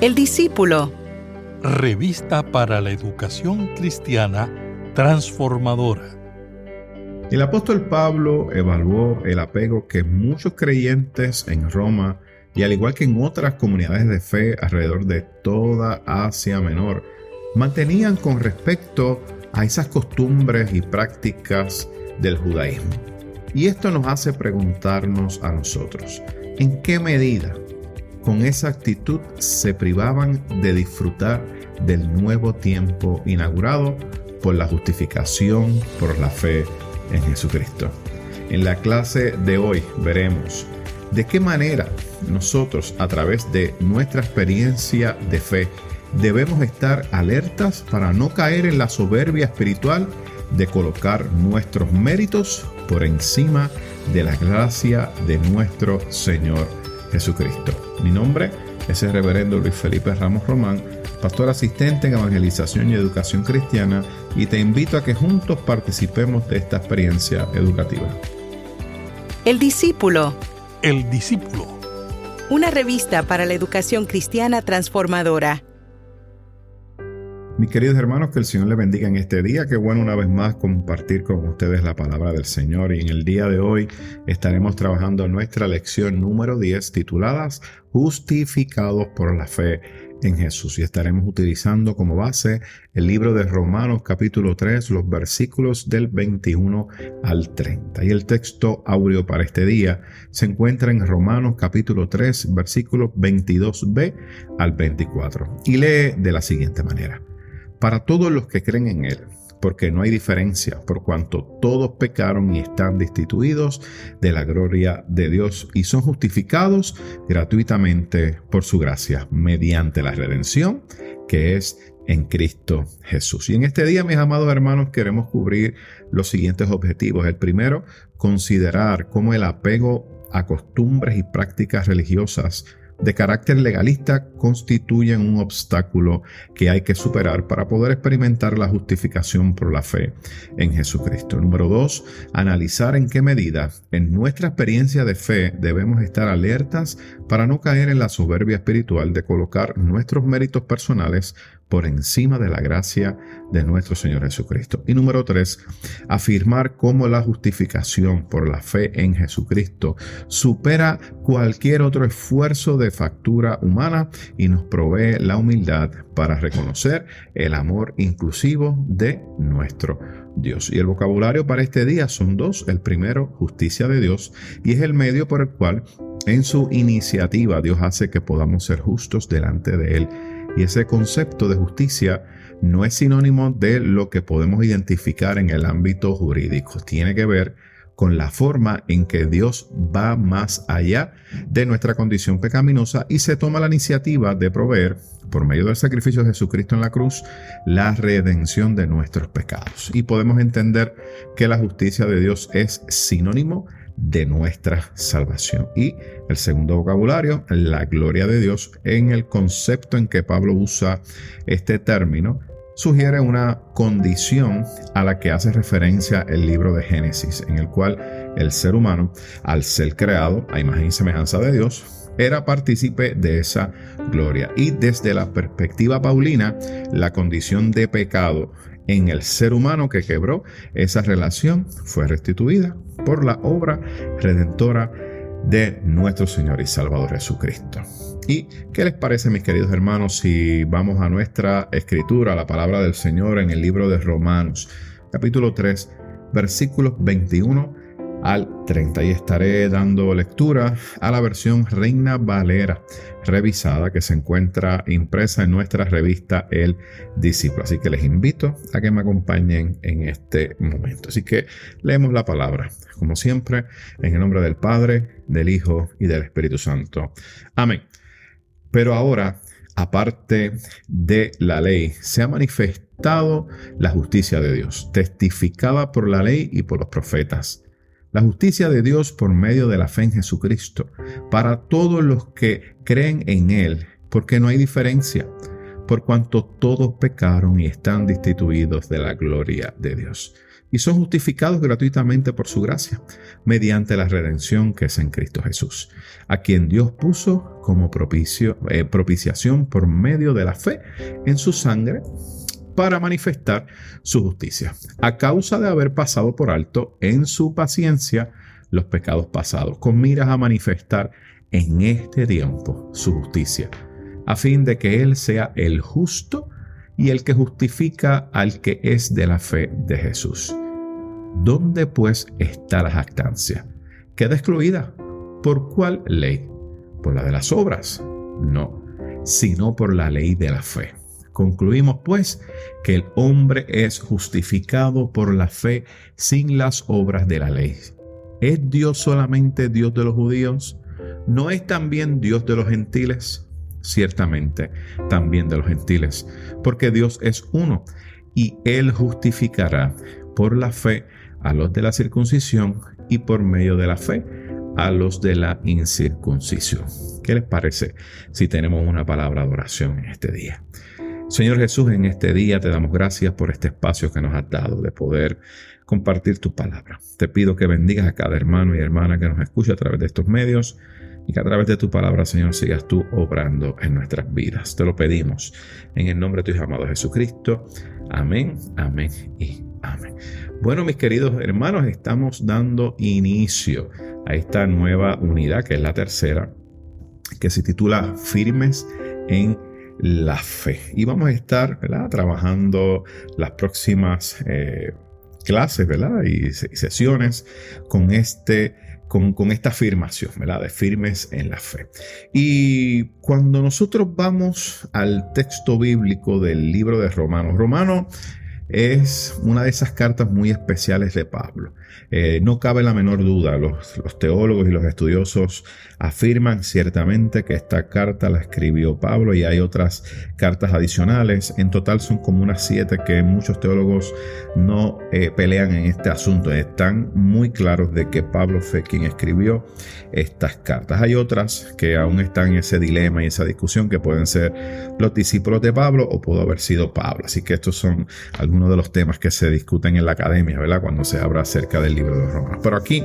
El discípulo. Revista para la educación cristiana transformadora. El apóstol Pablo evaluó el apego que muchos creyentes en Roma y al igual que en otras comunidades de fe alrededor de toda Asia Menor mantenían con respecto a esas costumbres y prácticas del judaísmo. Y esto nos hace preguntarnos a nosotros, ¿en qué medida con esa actitud se privaban de disfrutar del nuevo tiempo inaugurado por la justificación por la fe en Jesucristo? En la clase de hoy veremos de qué manera nosotros, a través de nuestra experiencia de fe, debemos estar alertas para no caer en la soberbia espiritual de colocar nuestros méritos por encima de la gracia de nuestro Señor Jesucristo. Mi nombre es el reverendo Luis Felipe Ramos Román, pastor asistente en Evangelización y Educación Cristiana, y te invito a que juntos participemos de esta experiencia educativa. El discípulo. El discípulo. Una revista para la educación cristiana transformadora. Mis queridos hermanos, que el Señor les bendiga en este día. Qué bueno una vez más compartir con ustedes la palabra del Señor. Y en el día de hoy estaremos trabajando nuestra lección número 10 titulada Justificados por la fe en Jesús. Y estaremos utilizando como base el libro de Romanos capítulo 3, los versículos del 21 al 30. Y el texto áureo para este día se encuentra en Romanos capítulo 3, versículos 22b al 24. Y lee de la siguiente manera. Para todos los que creen en Él, porque no hay diferencia, por cuanto todos pecaron y están destituidos de la gloria de Dios y son justificados gratuitamente por su gracia, mediante la redención que es en Cristo Jesús. Y en este día, mis amados hermanos, queremos cubrir los siguientes objetivos. El primero, considerar cómo el apego a costumbres y prácticas religiosas de carácter legalista constituyen un obstáculo que hay que superar para poder experimentar la justificación por la fe en Jesucristo. Número 2, analizar en qué medida en nuestra experiencia de fe debemos estar alertas para no caer en la soberbia espiritual de colocar nuestros méritos personales por encima de la gracia de nuestro Señor Jesucristo. Y número 3, afirmar cómo la justificación por la fe en Jesucristo supera cualquier otro esfuerzo de factura humana y nos provee la humildad para reconocer el amor inclusivo de nuestro Dios. Y el vocabulario para este día son dos. El primero, justicia de Dios, y es el medio por el cual en su iniciativa Dios hace que podamos ser justos delante de Él. Y ese concepto de justicia no es sinónimo de lo que podemos identificar en el ámbito jurídico. Tiene que ver con la forma en que Dios va más allá de nuestra condición pecaminosa y se toma la iniciativa de proveer, por medio del sacrificio de Jesucristo en la cruz, la redención de nuestros pecados. Y podemos entender que la justicia de Dios es sinónimo de nuestra salvación. Y el segundo vocabulario, la gloria de Dios, en el concepto en que Pablo usa este término, sugiere una condición a la que hace referencia el libro de Génesis, en el cual el ser humano, al ser creado a imagen y semejanza de Dios, era partícipe de esa gloria. Y desde la perspectiva paulina, la condición de pecado en el ser humano que quebró esa relación fue restituida por la obra redentora de nuestro Señor y Salvador Jesucristo. ¿Y qué les parece, mis queridos hermanos, si vamos a nuestra escritura, a la palabra del Señor en el libro de Romanos, capítulo 3, versículos 21 al 30? Y estaré dando lectura a la versión Reina Valera revisada que se encuentra impresa en nuestra revista El Discípulo. Así que les invito a que me acompañen en este momento. Así que leemos la palabra, como siempre, en el nombre del Padre, del Hijo y del Espíritu Santo. Amén. Pero ahora, aparte de la ley, se ha manifestado la justicia de Dios, testificada por la ley y por los profetas. La justicia de Dios por medio de la fe en Jesucristo, para todos los que creen en Él, porque no hay diferencia, por cuanto todos pecaron y están destituidos de la gloria de Dios. y son justificados gratuitamente por su gracia, mediante la redención que es en Cristo Jesús, a quien Dios puso como propiciación por medio de la fe en su sangre, para manifestar su justicia, a causa de haber pasado por alto en su paciencia los pecados pasados, con miras a manifestar en este tiempo su justicia, a fin de que Él sea el justo y el que justifica al que es de la fe de Jesús. ¿Dónde pues está la jactancia? ¿Queda excluida? ¿Por cuál ley? ¿Por la de las obras? No, sino por la ley de la fe. Concluimos pues que el hombre es justificado por la fe sin las obras de la ley. ¿Es Dios solamente Dios de los judíos? ¿No es también Dios de los gentiles? Ciertamente, también de los gentiles, porque Dios es uno, y Él justificará por la fe a los de la circuncisión y por medio de la fe a los de la incircuncisión. ¿Qué les parece si tenemos una palabra de oración en este día? Señor Jesús, en este día te damos gracias por este espacio que nos has dado de poder compartir tu palabra. Te pido que bendigas a cada hermano y hermana que nos escucha a través de estos medios y que a través de tu palabra, Señor, sigas tú obrando en nuestras vidas. Te lo pedimos en el nombre de tu Hijo amado Jesucristo. Amén, amén y amén. Bueno, mis queridos hermanos, estamos dando inicio a esta nueva unidad, que es la tercera, que se titula Firmes en la Fe. Y vamos a estar, ¿verdad?, trabajando las próximas clases, ¿verdad?, y sesiones con esta afirmación, ¿verdad?, de firmes en la fe. Y cuando nosotros vamos al texto bíblico del libro de Romanos es una de esas cartas muy especiales de Pablo. No cabe la menor duda, los teólogos y los estudiosos afirman ciertamente que esta carta la escribió Pablo, y hay otras cartas adicionales. En total son como unas 7 que muchos teólogos no pelean en este asunto. Están muy claros de que Pablo fue quien escribió estas cartas. Hay otras que aún están en ese dilema y esa discusión, que pueden ser los discípulos de Pablo o pudo haber sido Pablo. Así que estos son algunos de los temas que se discuten en la academia, ¿verdad?, cuando se habla acerca del libro de los Romanos. Pero aquí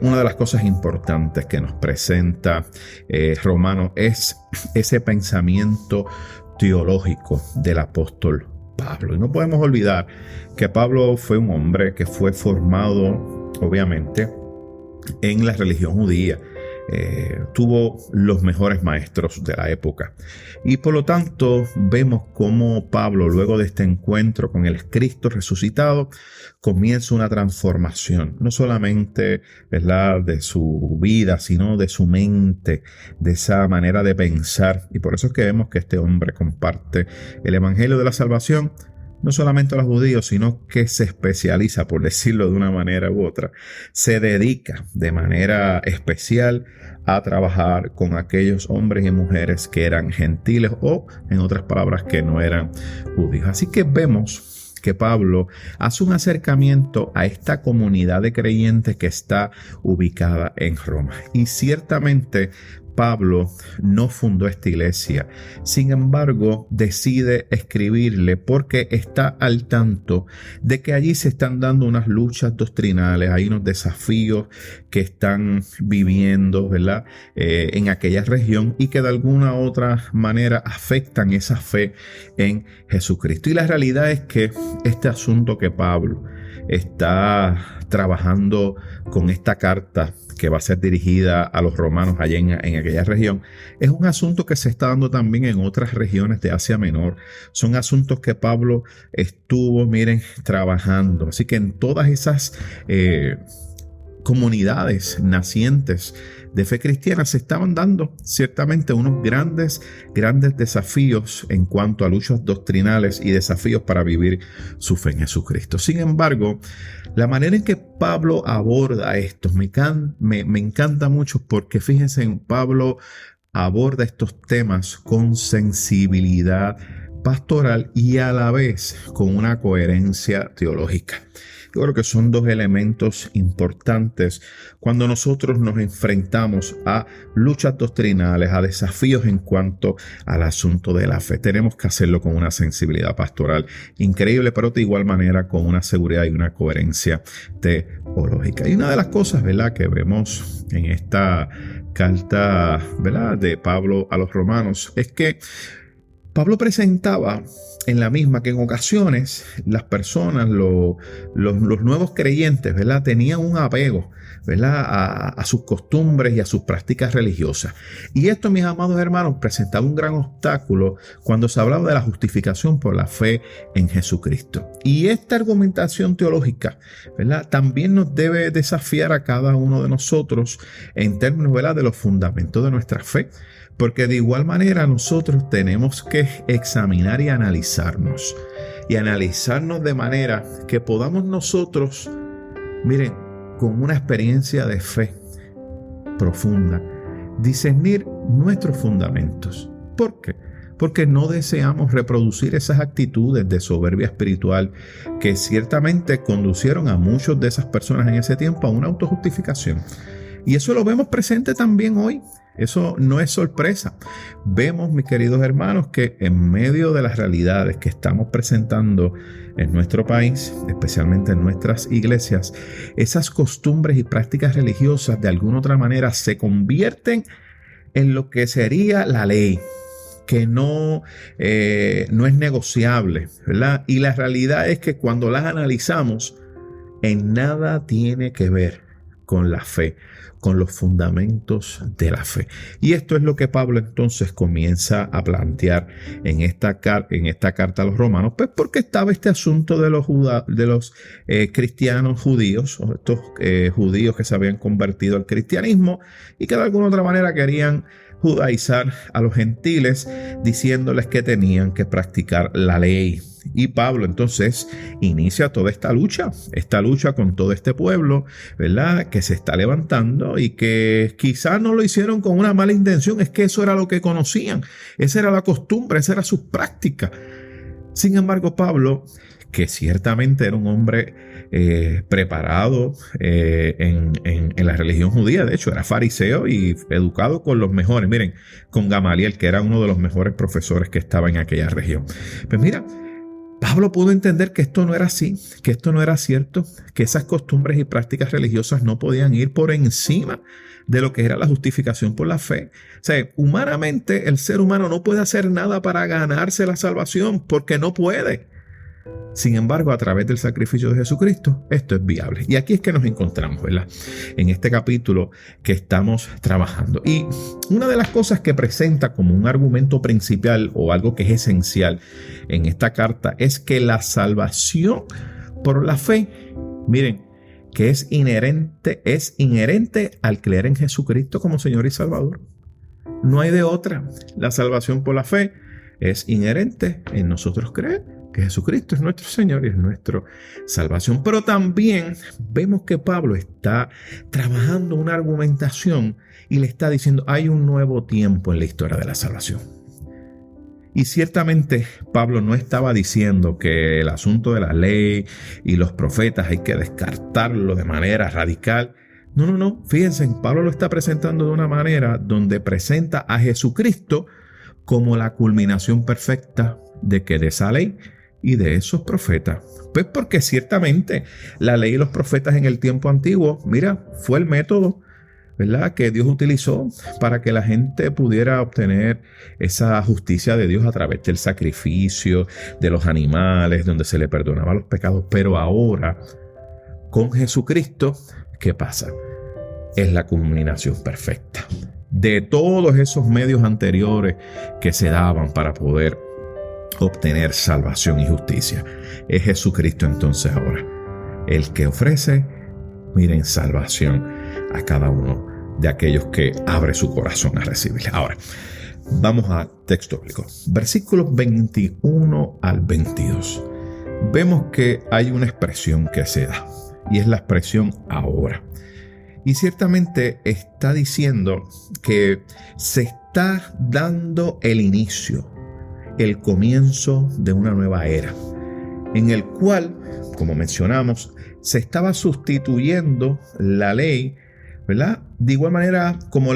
una de las cosas importantes que nos presenta Romanos es ese pensamiento teológico del apóstol Pablo. Y no podemos olvidar que Pablo fue un hombre que fue formado, obviamente, en la religión judía. Tuvo los mejores maestros de la época, y por lo tanto vemos cómo Pablo, luego de este encuentro con el Cristo resucitado, comienza una transformación, no solamente, ¿verdad?, de su vida, sino de su mente, de esa manera de pensar. Y por eso es que vemos que este hombre comparte el evangelio de la salvación no solamente a los judíos, sino que se especializa, por decirlo de una manera u otra, se dedica de manera especial a trabajar con aquellos hombres y mujeres que eran gentiles, o, en otras palabras, que no eran judíos. Así que vemos que Pablo hace un acercamiento a esta comunidad de creyentes que está ubicada en Roma. Y ciertamente Pablo no fundó esta iglesia. Sin embargo, decide escribirle porque está al tanto de que allí se están dando unas luchas doctrinales, hay unos desafíos que están viviendo, ¿verdad?, en aquella región, y que de alguna u otra manera afectan esa fe en Jesucristo. Y la realidad es que este asunto que Pablo está trabajando con esta carta, que va a ser dirigida a los romanos allá en aquella región, es un asunto que se está dando también en otras regiones de Asia Menor. Son asuntos que Pablo estuvo, trabajando. Así que en todas esas comunidades nacientes de fe cristiana se estaban dando ciertamente unos grandes desafíos en cuanto a luchas doctrinales y desafíos para vivir su fe en Jesucristo. Sin embargo, la manera en que Pablo aborda esto me encanta mucho, porque fíjense, Pablo aborda estos temas con sensibilidad pastoral y a la vez con una coherencia teológica. Yo creo que son dos elementos importantes cuando nosotros nos enfrentamos a luchas doctrinales, a desafíos en cuanto al asunto de la fe. Tenemos que hacerlo con una sensibilidad pastoral increíble, pero de igual manera con una seguridad y una coherencia teológica. Y una de las cosas, ¿verdad?, que vemos en esta carta, ¿verdad?, de Pablo a los romanos es que Pablo presentaba en la misma que en ocasiones las personas, los nuevos creyentes, ¿verdad?, tenían un apego, ¿verdad?, a sus costumbres y a sus prácticas religiosas. Y esto, mis amados hermanos, presentaba un gran obstáculo cuando se hablaba de la justificación por la fe en Jesucristo. Y esta argumentación teológica, ¿verdad?, también nos debe desafiar a cada uno de nosotros en términos, ¿verdad?, de los fundamentos de nuestra fe. Porque de igual manera nosotros tenemos que examinar y analizarnos. Y analizarnos de manera que podamos nosotros, miren, con una experiencia de fe profunda, discernir nuestros fundamentos. ¿Por qué? Porque no deseamos reproducir esas actitudes de soberbia espiritual que ciertamente conducieron a muchas de esas personas en ese tiempo a una autojustificación. Y eso lo vemos presente también hoy. Eso no es sorpresa. Vemos, mis queridos hermanos, que en medio de las realidades que estamos presentando en nuestro país, especialmente en nuestras iglesias, esas costumbres y prácticas religiosas de alguna otra manera se convierten en lo que sería la ley, que no es negociable, ¿verdad? Y la realidad es que cuando las analizamos, en nada tiene que ver con la fe, con los fundamentos de la fe. Y esto es lo que Pablo entonces comienza a plantear en esta carta a los romanos, pues porque estaba este asunto de los cristianos judíos, o estos judíos que se habían convertido al cristianismo y que de alguna otra manera querían judaizar a los gentiles diciéndoles que tenían que practicar la ley. Y Pablo entonces inicia toda esta lucha con todo este pueblo, ¿verdad?, que se está levantando y que quizás no lo hicieron con una mala intención, es que eso era lo que conocían, esa era la costumbre, esa era su práctica. Sin embargo, Pablo, que ciertamente era un hombre preparado en la religión judía, de hecho era fariseo y educado con los mejores, miren, con Gamaliel, que era uno de los mejores profesores que estaba en aquella región. Pues mira, Pablo pudo entender que esto no era así, que esto no era cierto, que esas costumbres y prácticas religiosas no podían ir por encima de lo que era la justificación por la fe. O sea, humanamente el ser humano no puede hacer nada para ganarse la salvación porque no puede. Sin embargo, a través del sacrificio de Jesucristo, esto es viable. Y aquí es que nos encontramos, ¿verdad?, en este capítulo que estamos trabajando. Y una de las cosas que presenta como un argumento principal o algo que es esencial en esta carta es que la salvación por la fe, miren, que es inherente al creer en Jesucristo como Señor y Salvador. No hay de otra. La salvación por la fe es inherente en nosotros creer que Jesucristo es nuestro Señor y es nuestra salvación. Pero también vemos que Pablo está trabajando una argumentación y le está diciendo, hay un nuevo tiempo en la historia de la salvación. Y ciertamente Pablo no estaba diciendo que el asunto de la ley y los profetas hay que descartarlo de manera radical. No. Fíjense, Pablo lo está presentando de una manera donde presenta a Jesucristo como la culminación perfecta de esa ley y de esos profetas. Pues porque ciertamente la ley y los profetas en el tiempo antiguo, mira, fue el método, ¿verdad?, que Dios utilizó para que la gente pudiera obtener esa justicia de Dios a través del sacrificio de los animales, donde se le perdonaban los pecados. Pero ahora, con Jesucristo, ¿qué pasa? Es la culminación perfecta de todos esos medios anteriores que se daban para poder obtener salvación y justicia. Es Jesucristo entonces ahora el que ofrece, miren, salvación a cada uno de aquellos que abre su corazón a recibirle. Ahora, vamos a texto bíblico. Versículos 21 al 22. Vemos que hay una expresión que se da y es la expresión ahora. Y ciertamente está diciendo que se está dando el inicio, el comienzo de una nueva era. en el cual, como mencionamos, se estaba sustituyendo la ley, ¿verdad? De igual manera como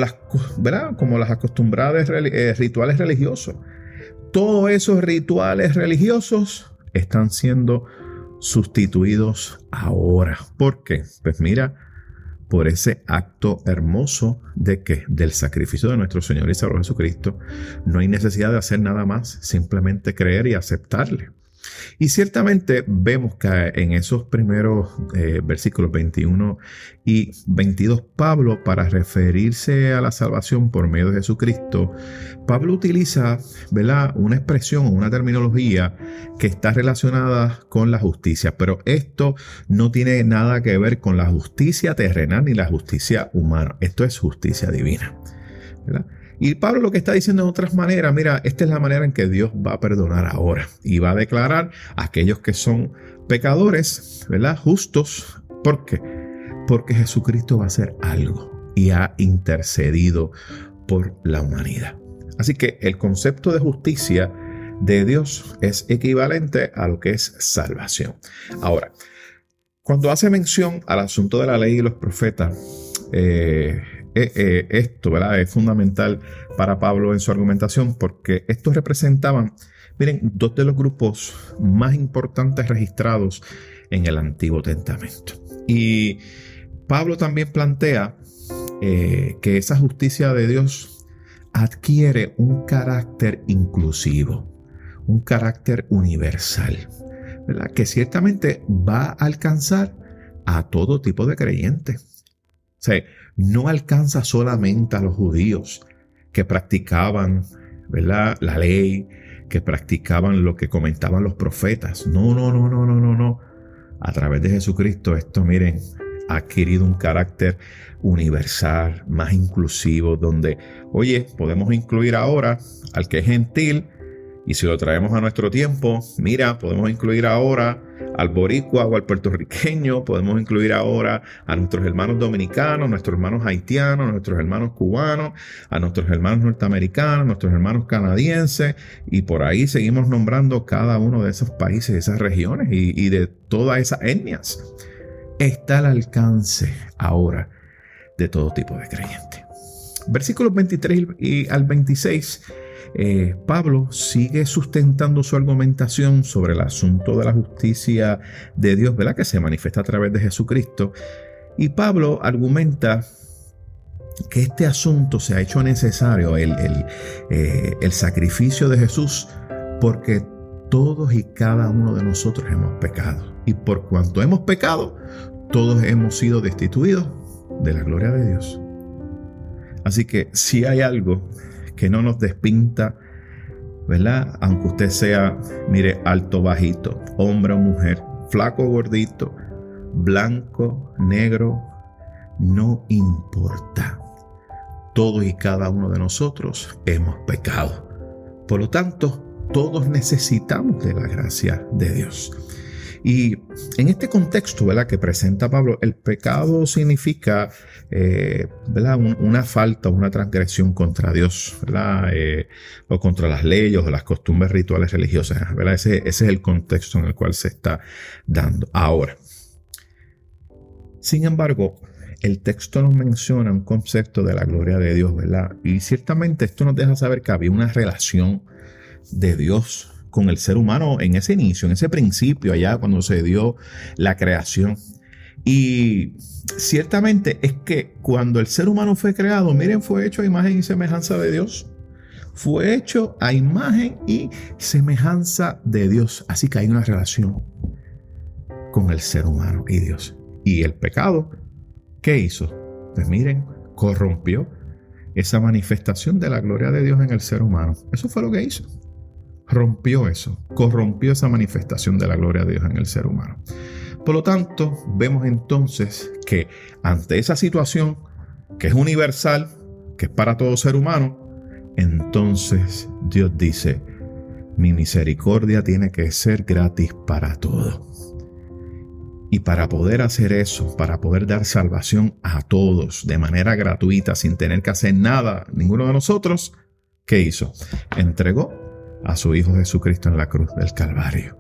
¿verdad? Como las acostumbradas rituales religiosos. Todos esos rituales religiosos están siendo sustituidos ahora. ¿Por qué? Pues mira, por ese acto hermoso del sacrificio de nuestro Señor y Salvador Jesucristo. No hay necesidad de hacer nada más, simplemente creer y aceptarle. Y ciertamente vemos que en esos primeros versículos 21 y 22, Pablo, para referirse a la salvación por medio de Jesucristo, Pablo utiliza, ¿verdad?, una expresión o una terminología que está relacionada con la justicia, pero esto no tiene nada que ver con la justicia terrenal ni la justicia humana. Esto es justicia divina, ¿verdad? Y Pablo lo que está diciendo de otras maneras, mira, esta es la manera en que Dios va a perdonar ahora y va a declarar a aquellos que son pecadores, ¿verdad?, justos. ¿Por qué? Porque Jesucristo va a hacer algo y ha intercedido por la humanidad. Así que el concepto de justicia de Dios es equivalente a lo que es salvación. Ahora, cuando hace mención al asunto de la ley y los profetas, esto, ¿verdad?, es fundamental para Pablo en su argumentación, porque estos representaban, miren, dos de los grupos más importantes registrados en el Antiguo Testamento. Y Pablo también plantea que esa justicia de Dios adquiere un carácter inclusivo, un carácter universal, ¿verdad?, que ciertamente va a alcanzar a todo tipo de creyentes. O sea, no alcanza solamente a los judíos que practicaban, ¿verdad?, la ley, que practicaban lo que comentaban los profetas. No. A través de Jesucristo esto, miren, ha adquirido un carácter universal, más inclusivo, donde, oye, podemos incluir ahora al que es gentil, y si lo traemos a nuestro tiempo, mira, podemos incluir ahora al boricua o al puertorriqueño, podemos incluir ahora a nuestros hermanos dominicanos, nuestros hermanos haitianos, nuestros hermanos cubanos, a nuestros hermanos norteamericanos, nuestros hermanos canadienses, y por ahí seguimos nombrando cada uno de esos países, de esas regiones y de todas esas etnias. Está al alcance ahora de todo tipo de creyentes. Versículos 23 y al 26, Pablo sigue sustentando su argumentación sobre el asunto de la justicia de Dios, ¿verdad?, que se manifiesta a través de Jesucristo. Y Pablo argumenta que este asunto se ha hecho necesario, el sacrificio de Jesús, porque todos y cada uno de nosotros hemos pecado. Y por cuanto hemos pecado, todos hemos sido destituidos de la gloria de Dios. Así que si hay algo que no nos despinta, ¿verdad?, aunque usted sea, mire, alto, bajito, hombre o mujer, flaco o gordito, blanco, negro, no importa. Todos y cada uno de nosotros hemos pecado. Por lo tanto, todos necesitamos de la gracia de Dios. Y en este contexto, ¿verdad?, que presenta Pablo, el pecado significa, ¿verdad?, una falta, una transgresión contra Dios, ¿verdad?, o contra las leyes o las costumbres rituales religiosas, ¿verdad? Ese es el contexto en el cual se está dando. Ahora, sin embargo, el texto nos menciona un concepto de la gloria de Dios, ¿verdad? Y ciertamente esto nos deja saber que había una relación de Dios con el ser humano en ese inicio, en ese principio, allá cuando se dio la creación. Y ciertamente es que cuando el ser humano fue creado, miren, fue hecho a imagen y semejanza de Dios. Fue hecho a imagen y semejanza de Dios. Así que hay una relación con el ser humano y Dios. Y el pecado, ¿qué hizo? Pues miren, corrompió esa manifestación de la gloria de Dios en el ser humano. Eso fue lo que hizo. Rompió eso, corrompió esa manifestación de la gloria de Dios en el ser humano. Por lo tanto, vemos entonces que ante esa situación que es universal, que es para todo ser humano, entonces Dios dice, mi misericordia tiene que ser gratis para todos. Y para poder hacer eso, para poder dar salvación a todos de manera gratuita, sin tener que hacer nada, ninguno de nosotros, ¿qué hizo? Entregó a su Hijo Jesucristo en la cruz del Calvario.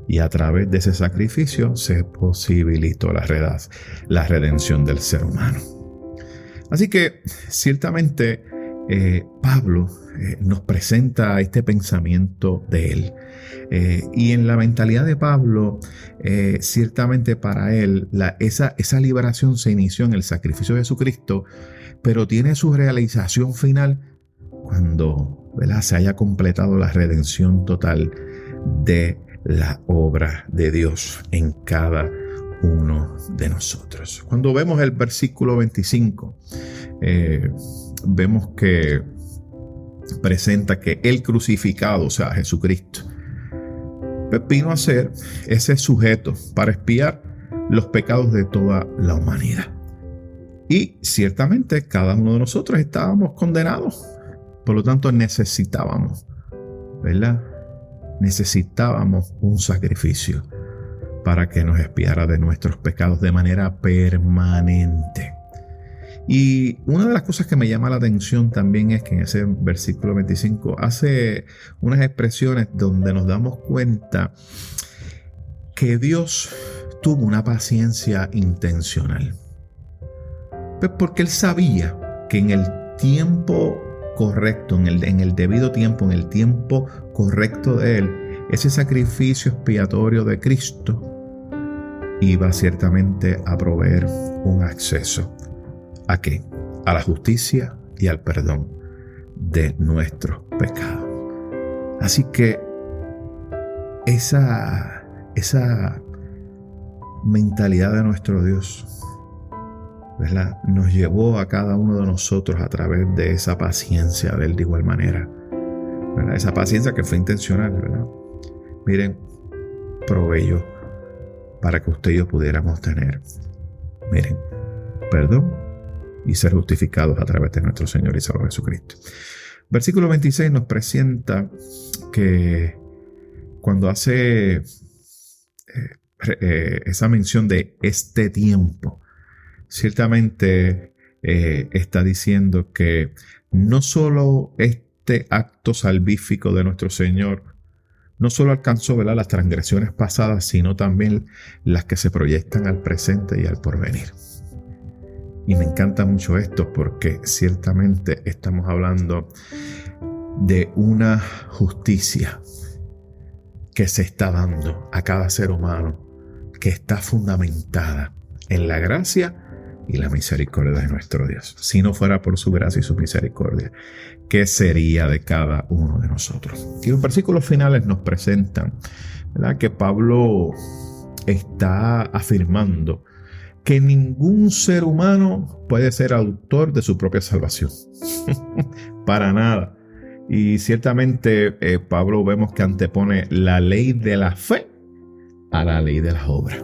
y a través de ese sacrificio se posibilitó la redención del ser humano. Así que ciertamente Pablo nos presenta este pensamiento de él. Y en la mentalidad de Pablo, ciertamente para él, esa liberación se inició en el sacrificio de Jesucristo, pero tiene su realización final cuando, ¿verdad?, se haya completado la redención total de la obra de Dios en cada uno de nosotros. Cuando vemos el versículo 25, vemos que presenta que el crucificado, o sea, Jesucristo, vino a ser ese sujeto para expiar los pecados de toda la humanidad. Y ciertamente cada uno de nosotros estábamos condenados. Por lo tanto, necesitábamos, ¿verdad? Necesitábamos un sacrificio para que nos expiara de nuestros pecados de manera permanente. Y una de las cosas que me llama la atención también es que en ese versículo 25 hace unas expresiones donde nos damos cuenta que Dios tuvo una paciencia intencional. Pues porque Él sabía que en el tiempo correcto, en el debido tiempo, en el tiempo correcto de Él, ese sacrificio expiatorio de Cristo iba ciertamente a proveer un acceso. ¿A qué? A la justicia y al perdón de nuestros pecados. Así que esa mentalidad de nuestro Dios, ¿verdad?, nos llevó a cada uno de nosotros a través de esa paciencia de Él de igual manera, ¿verdad? Esa paciencia que fue intencional, ¿verdad? Miren, proveyó para que usted y yo pudiéramos tener, miren, perdón y ser justificados a través de nuestro Señor y Salvador Jesucristo. Versículo 26 nos presenta que cuando hace esa mención de este tiempo, ciertamente está diciendo que no solo este acto salvífico de nuestro Señor no solo alcanzó, ¿verdad?, las transgresiones pasadas, sino también las que se proyectan al presente y al porvenir. Y me encanta mucho esto porque ciertamente estamos hablando de una justicia que se está dando a cada ser humano, que está fundamentada en la gracia y la misericordia de nuestro Dios. Si no fuera por su gracia y su misericordia, ¿qué sería de cada uno de nosotros? Y los versículos finales nos presentan, ¿verdad?, que Pablo está afirmando que ningún ser humano puede ser autor de su propia salvación. Para nada. Y ciertamente Pablo vemos que antepone la ley de la fe a la ley de las obras.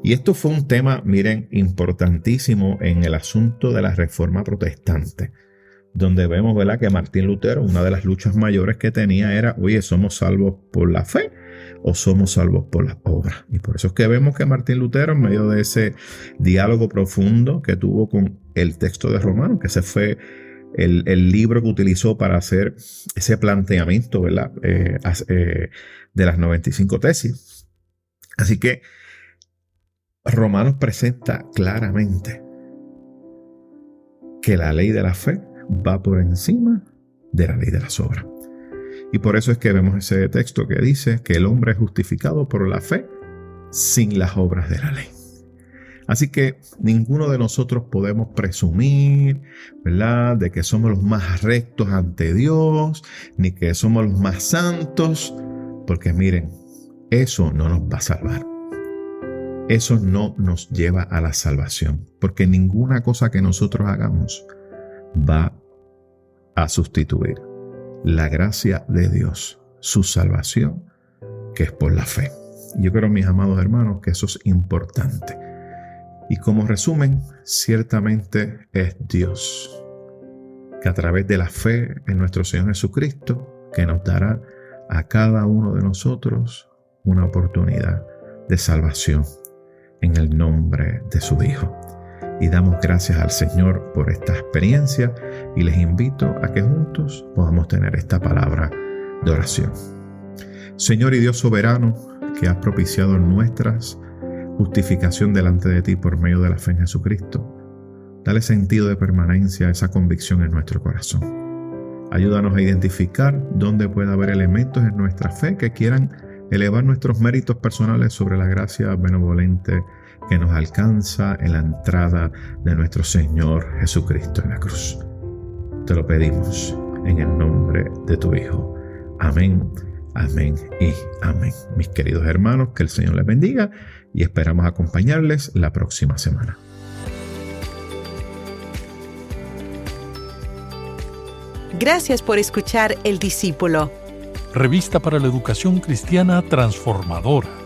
Y esto fue un tema, miren, importantísimo en el asunto de la Reforma Protestante, donde vemos, ¿verdad?, que Martín Lutero, una de las luchas mayores que tenía era, oye, ¿somos salvos por la fe o somos salvos por las obras? Y por eso es que vemos que Martín Lutero, en medio de ese diálogo profundo que tuvo con el texto de Romanos, que ese fue el libro que utilizó para hacer ese planteamiento, ¿verdad?, de las 95 tesis. Así que Romanos presenta claramente que la ley de la fe va por encima de la ley de las obras. Y por eso es que vemos ese texto que dice que el hombre es justificado por la fe sin las obras de la ley. Así que ninguno de nosotros podemos presumir, ¿verdad?, de que somos los más rectos ante Dios, ni que somos los más santos, porque miren, eso no nos va a salvar. Eso no nos lleva a la salvación, porque ninguna cosa que nosotros hagamos va a sustituir la gracia de Dios, su salvación, que es por la fe. Yo creo, mis amados hermanos, que eso es importante. Y como resumen, ciertamente es Dios, que a través de la fe en nuestro Señor Jesucristo, que nos dará a cada uno de nosotros una oportunidad de salvación en el nombre de su Hijo. Y damos gracias al Señor por esta experiencia y les invito a que juntos podamos tener esta palabra de oración. Señor y Dios soberano, que has propiciado nuestra justificación delante de ti por medio de la fe en Jesucristo. Dale sentido de permanencia a esa convicción en nuestro corazón. Ayúdanos a identificar dónde puede haber elementos en nuestra fe que quieran elevar nuestros méritos personales sobre la gracia benevolente que nos alcanza en la entrada de nuestro Señor Jesucristo en la cruz. Te lo pedimos en el nombre de tu Hijo. Amén, amén y amén. Mis queridos hermanos, que el Señor les bendiga y esperamos acompañarles la próxima semana. Gracias por escuchar El Discípulo. Revista para la Educación Cristiana Transformadora.